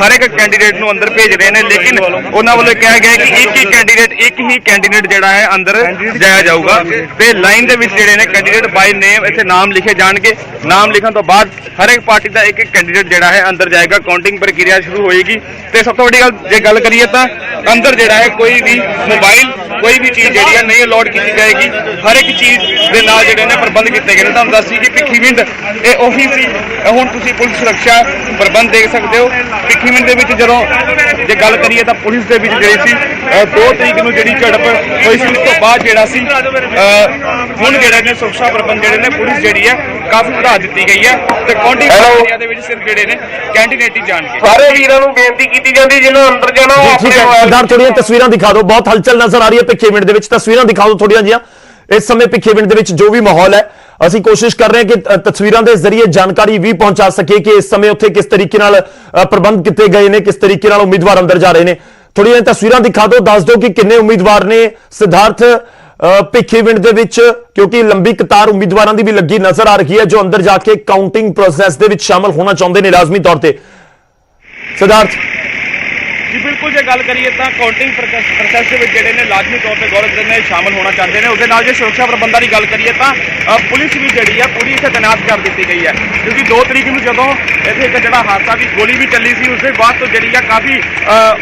ਹਰ ਇੱਕ ਕੈਂਡੀਡੇਟ ਨੂੰ ਅੰਦਰ ਭੇਜ ਰਹੇ ਨੇ, ਲੇਕਿਨ ਉਹਨਾਂ ਵੱਲੋਂ ਕਿਹਾ ਗਿਆ ਕਿ ਇੱਕ ਹੀ ਕੈਂਡੀਡੇਟ ਜਿਹੜਾ ਹੈ ਅੰਦਰ ਜਾਇਆ ਜਾਊਗਾ ਤੇ ਲਾਈਨ ਦੇ ਵਿੱਚ ਜਿਹੜੇ ਨੇ ਕੈਂਡੀਡੇਟ ਬਾਈ ਨੇਮ ਇੱਥੇ ਨਾਮ ਲਿਖੇ ਜਾਣਗੇ। ਨਾਮ ਲਿਖਣ ਤੋਂ ਬਾਅਦ ਹਰ ਇੱਕ ਪਾਰਟੀ ਦਾ ਇੱਕ ਕੈਂਡੀਡੇਟ ਜਿਹੜਾ ਹੈ ਅੰਦਰ ਜਾਏਗਾ। ਕਾਊਂਟਿੰਗ ਪ੍ਰਕਿਰਿਆ ਸ਼ੁਰੂ ਹੋਏਗੀ ਤੇ ਸਭ ਤੋਂ ਵੱਡੀ ਗੱਲ ਜੇ ਗੱਲ ਕਰੀਏ ਤਾਂ ਅੰਦਰ ਜਿਹੜਾ ਹੈ ਕੋਈ ਵੀ ਮੋਬਾਈਲ ਕੋਈ ਵੀ ਚੀਜ਼ ਜਿਹੜੀ ਹੈ ਨਹੀਂ ਅਲਾਉਡ ਕੀਤੀ ਜਾਏਗੀ। ਹਰ ਇੱਕ ਚੀਜ਼ ਦੇ ਨਾਲ ਜਿਹੜੇ ਨੇ ਪ੍ਰਬੰਧ ਕੀਤੇ ਗਏ ਨੇ। ਤੁਹਾਨੂੰ ਦੱਸੀ ਕਿ ਭਿੱਖੀਵਿੰਡ ਇਹ ਉਹੀ ਸੀ, ਹੁਣ ਤੁਸੀਂ ਪੁਲਿਸ ਸੁਰੱਖਿਆ ਪ੍ਰਬੰਧ ਦੇਖ ਸਕਦੇ ਹੋ। ਭਿੱਖੀਵਿੰਡ ਦੇ ਵਿੱਚ ਜਦੋਂ ਜੇ ਗੱਲ ਕਰੀਏ ਤਾਂ ਪੁਲਿਸ ਦੇ ਵਿੱਚ ਜਿਹੜੀ ਸੀ 2 ਤਰੀਕ ਨੂੰ ਜਿਹੜੀ ਝੜਪ ਹੋਈ ਸੀ, ਉਸ ਤੋਂ ਬਾਅਦ ਜਿਹੜਾ ਸੀ ਹੁਣ ਜਿਹੜੇ ਨੇ ਸੁਰੱਖਿਆ ਪ੍ਰਬੰਧ ਜਿਹੜੇ ਨੇ ਪੁਲਿਸ ਜਿਹੜੀ ਹੈ ਕਾਫੀ ਵਧਾ ਦਿੱਤੀ ਗਈ ਹੈ ਤੇ ਕਾਊਂਟਿੰਗ ਪ੍ਰਕਿਰਿਆ ਦੇ ਵਿੱਚ ਸਿਰਫ ਜਿਹੜੇ ਨੇ ਕੈਂਡੀਡੇਟ ਹੀ ਜਾਣਗੇ। ਸਾਰੇ ਵੀਰਾਂ ਨੂੰ ਬੇਨਤੀ ਕੀਤੀ ਜਾਂਦੀ ਜਿਹਨੂੰ ਅੰਦਰ ਜਾਣਾ ਉਹ ਠੀਕ ਹੈ ਸਰਦਾਰ, ਥੋੜੀਆਂ ਤਸਵੀਰਾਂ ਦਿਖਾ ਦਿਓ। ਬਹੁਤ ਹਲਚਲ ਨਜ਼ਰ ਆ ਰਹੀ ਹੈ ਭਿੱਖੀਵਿੰਡ ਦੇ ਵਿੱਚ, ਤਸਵੀਰਾਂ ਦਿਖਾ ਦਿਓ ਥੋੜੀਆਂ ਜਿਹੀਆਂ। ਇਸ ਸਮੇਂ ਭਿੱਖੀਵਿੰਡ ਦੇ ਵਿੱਚ ਜੋ ਵੀ ਮਾਹੌਲ ਹੈ ਅਸੀਂ ਕੋਸ਼ਿਸ਼ ਕਰ ਰਹੇ ਹਾਂ ਕਿ ਤਸਵੀਰਾਂ ਦੇ ਜ਼ਰੀਏ ਜਾਣਕਾਰੀ ਵੀ ਪਹੁੰਚਾ ਸਕੀਏ ਕਿ ਇਸ ਸਮੇਂ ਉੱਥੇ ਕਿਸ ਤਰੀਕੇ ਨਾਲ ਪ੍ਰਬੰਧ ਕੀਤੇ ਗਏ ਨੇ, ਕਿਸ ਤਰੀਕੇ ਨਾਲ ਉਮੀਦਵਾਰ ਅੰਦਰ ਜਾ ਰਹੇ ਨੇ। ਥੋੜੀਆਂ ਤਸਵੀਰਾਂ ਦਿਖਾ ਦਿਓ, ਦੱਸ ਦਿਓ ਕਿ ਕਿੰਨੇ ਉਮੀਦਵਾਰ ਨੇ ਸਿਧਾਰਥ ਭਿੱਖੀਵਿੰਡ ਦੇ ਵਿੱਚ, ਕਿਉਂਕਿ ਲੰਬੀ ਕਤਾਰ ਉਮੀਦਵਾਰਾਂ ਦੀ ਵੀ ਲੱਗੀ ਨਜ਼ਰ ਆ ਰਹੀ ਹੈ ਜੋ ਅੰਦਰ ਜਾ ਕੇ ਕਾਊਂਟਿੰਗ ਪ੍ਰੋਸੈਸ ਦੇ ਵਿੱਚ ਸ਼ਾਮਲ ਹੋਣਾ ਚਾਹੁੰਦੇ ਨੇ ਲਾਜ਼ਮੀ ਤੌਰ ਤੇ। ਸਿਧਾਰਥ ਜੀ ਬਿਲਕੁਲ, ਜੇ ਗੱਲ ਕਰੀਏ ਤਾਂ ਕਾਊਂਟਿੰਗ ਪ੍ਰੋਸੈਸ ਦੇ ਵਿੱਚ ਜਿਹੜੇ ਨੇ ਲਾਜ਼ਮੀ ਤੌਰ ਤੇ ਗੌਰਵ ਨੇ ਸ਼ਾਮਲ ਹੋਣਾ ਚਾਹੁੰਦੇ ਨੇ। ਉਹਦੇ ਨਾਲ ਜੇ ਸੁਰੱਖਿਆ ਪ੍ਰਬੰਧਾਂ ਦੀ ਗੱਲ ਕਰੀਏ ਤਾਂ ਪੁਲਿਸ ਵੀ ਜਿਹੜੀ ਹੈ ਪੂਰੀ ਇੱਥੇ ਤੈਨਾਤ ਕਰ ਦਿੱਤੀ ਗਈ ਹੈ, ਕਿਉਂਕਿ 2 ਤਰੀਕ ਨੂੰ ਜਦੋਂ ਇੱਥੇ ਇੱਕ ਜਿਹੜਾ ਹਾਦਸਾ ਦੀ ਗੋਲੀ ਵੀ ਚੱਲੀ ਸੀ ਉਸ ਦੇ ਬਾਅਦ ਤੋਂ ਜਿਹੜੀ ਆ ਕਾਫੀ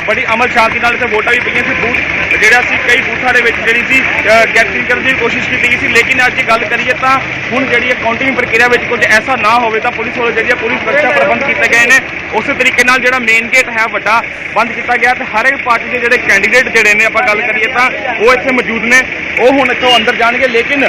ਬੜੀ ਅਮਨ ਸ਼ਾਂਤੀ ਨਾਲ ਇੱਥੇ ਵੋਟਾਂ ਵੀ ਪਈਆਂ ਸੀ। ਬੂਥ ਜਿਹੜਾ ਸੀ ਕਈ ਬੂਥਾਂ ਦੇ ਵਿੱਚ ਜਿਹੜੀ ਸੀ ਕੈਪਚਰਿੰਗ ਕਰਨ ਦੀ ਕੋਸ਼ਿਸ਼ ਕੀਤੀ ਗਈ ਸੀ, ਲੇਕਿਨ ਅੱਜ ਗੱਲ ਕਰੀਏ ਤਾਂ ਹੁਣ ਜਿਹੜੀ ਕਾਊਂਟਿੰਗ ਪ੍ਰਕਿਰਿਆ ਵਿੱਚ ਕੁਝ ਐਸਾ ਨਾ ਹੋਵੇ ਤਾਂ ਪੁਲਿਸ ਵੱਲੋਂ ਜਿਹੜੀ ਪੂਰੀ ਸੁਰੱਖਿਆ ਪ੍ਰਬੰਧ ਕੀਤੇ ਗਏ ਨੇ। ਉਸੇ ਤਰੀਕੇ ਨਾਲ ਜਿਹੜਾ ਮੇਨ ਗੇਟ ਹੈ ਵੱਡਾ ਬੰਦ ਕੀਤਾ ਗਿਆ ਤੇ ਹਰ ਇੱਕ ਪਾਰਟੀ ਦੇ ਜਿਹੜੇ ਕੈਂਡੀਡੇਟ ਜਿਹੜੇ ਨੇ ਆਪਾਂ ਗੱਲ ਕਰੀਏ ਤਾਂ ਉਹ ਇੱਥੇ ਮੌਜੂਦ ਨੇ, ਉਹ ਹੁਣ ਇੱਥੋਂ ਅੰਦਰ ਜਾਣਗੇ। ਲੇਕਿਨ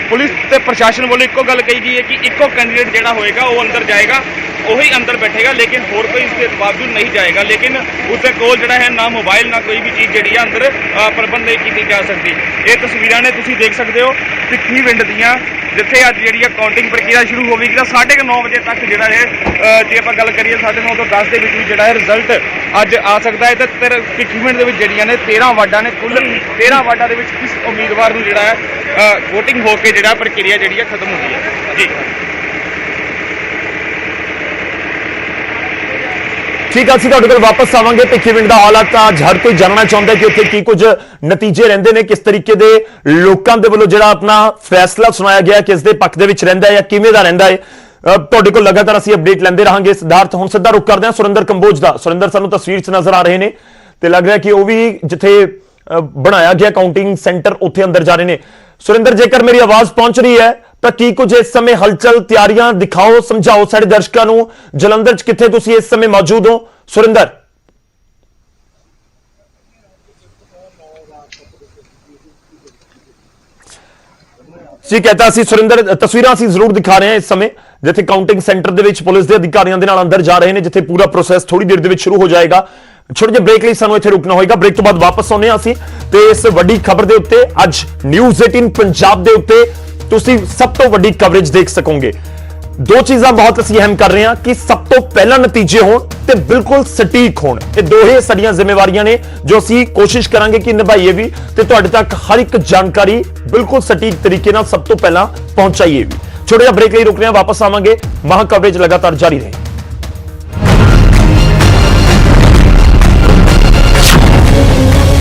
ਪੁਲਿਸ ਤੇ ਪ੍ਰਸ਼ਾਸਨ ਵੱਲੋਂ ਇੱਕੋ ਗੱਲ ਕਹੀ ਗਈ ਹੈ ਕਿ ਇੱਕੋ ਕੈਂਡੀਡੇਟ ਜਿਹੜਾ ਹੋਏਗਾ ਉਹ ਅੰਦਰ ਜਾਏਗਾ, ਉਹੀ ਅੰਦਰ ਬੈਠੇਗਾ, ਲੇਕਿਨ ਹੋਰ ਕੋਈ ਇਸ ਦੇ ਬਾਵਜੂਦ ਨਹੀਂ ਜਾਏਗਾ। ਲੇਕਿਨ ਉਸਦੇ ਕੋਲ ਜਿਹੜਾ ਹੈ ਨਾ ਮੋਬਾਈਲ ਨਾ ਕੋਈ ਵੀ ਚੀਜ਼ ਜਿਹੜੀ ਹੈ ਅੰਦਰ ਪ੍ਰਬੰਧ ਨਹੀਂ ਕੀਤੀ ਜਾ ਸਕਦੀ। ਇਹ ਤਸਵੀਰਾਂ ਨੇ ਤੁਸੀਂ ਦੇਖ ਸਕਦੇ ਹੋ ਭਿੱਖੀਵਿੰਡ ਦੀਆਂ, ਜਿੱਥੇ ਅੱਜ ਜਿਹੜੀ ਕਾਊਂਟਿੰਗ ਪ੍ਰਕਿਰਿਆ ਸ਼ੁਰੂ ਹੋਵੇਗੀ ਤਾਂ 9:30 ਵਜੇ ਤੱਕ ਜਿਹੜਾ ਹੈ ਜੇ ਆਪਾਂ ਗੱਲ ਕਰੀਏ 9:30 ਤੋਂ 10 ਦੇ ਵਿੱਚ ਵੀ ਜਿਹੜਾ ਹੈ ਰਿਜ਼ਲਟ ਅੱਜ ਆ ਸਕਦਾ ਹੈ। ਤੇ ਭਿੱਖੀਵਿੰਡ ਦੇ ਵਿੱਚ ਜਿਹੜੀਆਂ ਨੇ 13 ਵਾਰਡਾਂ ਨੇ, ਕੁੱਲ 13 ਵਾਰਡਾਂ ਦੇ ਵਿੱਚ ਕਿਸ ਉਮੀਦਵਾਰ ਨੂੰ ਜਿਹੜਾ ਹੈ ਵੋਟਿੰਗ ਹੋ ਕੇ ਜਿਹੜਾ ਪ੍ਰਕਿਰਿਆ ਜਿਹੜੀ ਹੈ ਖਤਮ ਹੁੰਦੀ ਹੈ। ਜੀ ਠੀਕ ਹੈ, ਅਸੀਂ ਤੁਹਾਡੇ ਕੋਲ ਵਾਪਸ ਆਵਾਂਗੇ। ਭਿੱਖੀਵਿੰਡ ਦਾ ਹਾਲਾਤ ਅੱਜ ਹਰ ਕੋਈ ਜਾਣਨਾ ਚਾਹੁੰਦਾ ਕਿ ਉੱਥੇ ਕੀ ਕੁਝ ਨਤੀਜੇ ਰਹਿੰਦੇ ਨੇ, ਕਿਸ ਤਰੀਕੇ ਦੇ ਲੋਕਾਂ ਦੇ ਵੱਲੋਂ ਜਿਹੜਾ ਆਪਣਾ ਫੈਸਲਾ ਸੁਣਾਇਆ ਗਿਆ ਕਿਸ ਦੇ ਪੱਖ ਦੇ ਵਿੱਚ ਰਹਿੰਦਾ ਹੈ ਜਾਂ ਕਿਵੇਂ ਦਾ ਰਹਿੰਦਾ ਹੈ। ਤੁਹਾਡੇ ਕੋਲ ਲਗਾਤਾਰ ਅਸੀਂ ਅਪਡੇਟ ਲੈਂਦੇ ਰਹਾਂਗੇ। ਸਿਧਾਰਥ, ਹੁਣ ਸਿੱਧਾ ਰੁਕ ਕਰਦੇ ਹਾਂ ਸੁਰਿੰਦਰ ਕੰਬੋਜ ਦਾ। ਸੁਰਿੰਦਰ ਸਾਨੂੰ ਤਸਵੀਰ 'ਚ ਨਜ਼ਰ ਆ ਰਹੇ ਨੇ ਤੇ ਲੱਗ ਰਿਹਾ ਕਿ ਉਹ ਵੀ ਜਿੱਥੇ ਬਣਾਇਆ ਗਿਆ ਕਾਊਂਟਿੰਗ ਸੈਂਟਰ ਉੱਥੇ ਅੰਦਰ ਜਾ ਰਹੇ ਨੇ। ਸੁਰਿੰਦਰ, ਜੇਕਰ ਮੇਰੀ ਆਵਾਜ਼ ਪਹੁੰਚ ਰਹੀ ਹੈ ਤਾਂ ਕੀ ਕੁਝ ਇਸ ਸਮੇਂ ਹਲਚਲ, ਤਿਆਰੀਆਂ ਦਿਖਾਓ, ਸਮਝਾਓ ਸਾਡੇ ਦਰਸ਼ਕਾਂ ਨੂੰ। ਜਲੰਧਰ 'ਚ ਕਿੱਥੇ ਤੁਸੀਂ ਇਸ ਸਮੇਂ ਮੌਜੂਦ ਹੋ ਸੁਰਿੰਦਰ? ਜੀ ਕਹਤਾ ਸੀ ਸੁਰਿੰਦਰ, ਤਸਵੀਰਾਂ ਅਸੀਂ ਜ਼ਰੂਰ ਦਿਖਾ ਰਹੇ ਹਾਂ ਇਸ ਸਮੇਂ ਜਿੱਥੇ ਕਾਊਂਟਿੰਗ ਸੈਂਟਰ ਦੇ ਵਿੱਚ ਪੁਲਿਸ ਦੇ ਅਧਿਕਾਰੀਆਂ ਦੇ ਨਾਲ ਅੰਦਰ ਜਾ ਰਹੇ ਨੇ, ਜਿੱਥੇ ਪੂਰਾ ਪ੍ਰੋਸੈਸ ਥੋੜੀ ਦੇਰ ਦੇ ਵਿੱਚ ਸ਼ੁਰੂ ਹੋ ਜਾਏਗਾ। ਛੋਟੇ ਜਿਹੇ ਬ੍ਰੇਕ ਲਈ ਸਾਨੂੰ ਇੱਥੇ ਰੁਕਣਾ ਹੋਏਗਾ। ਬ੍ਰੇਕ ਤੋਂ ਬਾਅਦ ਵਾਪਸ ਆਉਂਦੇ ਹਾਂ ਅਸੀਂ ਤੇ ਇਸ ਵੱਡੀ ਖਬਰ ਦੇ ਉੱਤੇ ਅੱਜ ਨਿਊਜ਼ 18 ਪੰਜਾਬ ਦੇ ਉੱਤੇ ਤੁਸੀਂ ਸਭ ਤੋਂ ਵੱਡੀ ਕਵਰੇਜ ਦੇਖ ਸਕੋਗੇ। 2 ਚੀਜ਼ਾਂ ਬਹੁਤ ਅਸੀਂ ਅਹਿਮ ਕਰ ਰਹੇ ਹਾਂ ਕਿ ਸਭ ਤੋਂ ਪਹਿਲਾਂ ਨਤੀਜੇ ਹੋਣ ਤੇ ਬਿਲਕੁਲ ਸਟੀਕ ਹੋਣ। ਇਹ ਦੋਹੇ ਸਾਡੀਆਂ ਜ਼ਿੰਮੇਵਾਰੀਆਂ ਨੇ ਜੋ ਅਸੀਂ ਕੋਸ਼ਿਸ਼ ਕਰਾਂਗੇ ਕਿ ਨਿਭਾਈਏ ਵੀ ਤੇ ਤੁਹਾਡੇ ਤੱਕ ਹਰ ਇੱਕ ਜਾਣਕਾਰੀ ਬਿਲਕੁਲ ਸਟੀਕ ਤਰੀਕੇ ਨਾਲ ਸਭ ਤੋਂ ਪਹਿਲਾਂ ਪਹੁੰਚਾਈਏ ਵੀ। ਛੋਟੇ ਜਿਹਾ ਬ੍ਰੇਕ ਲਈ ਰੁਕ ਰਹੇ ਹਾਂ, ਵਾਪਸ ਆਵਾਂਗੇ। ਮਹਾ ਕਵਰੇਜ ਲਗਾਤਾਰ ਜਾਰੀ ਰਹੇ।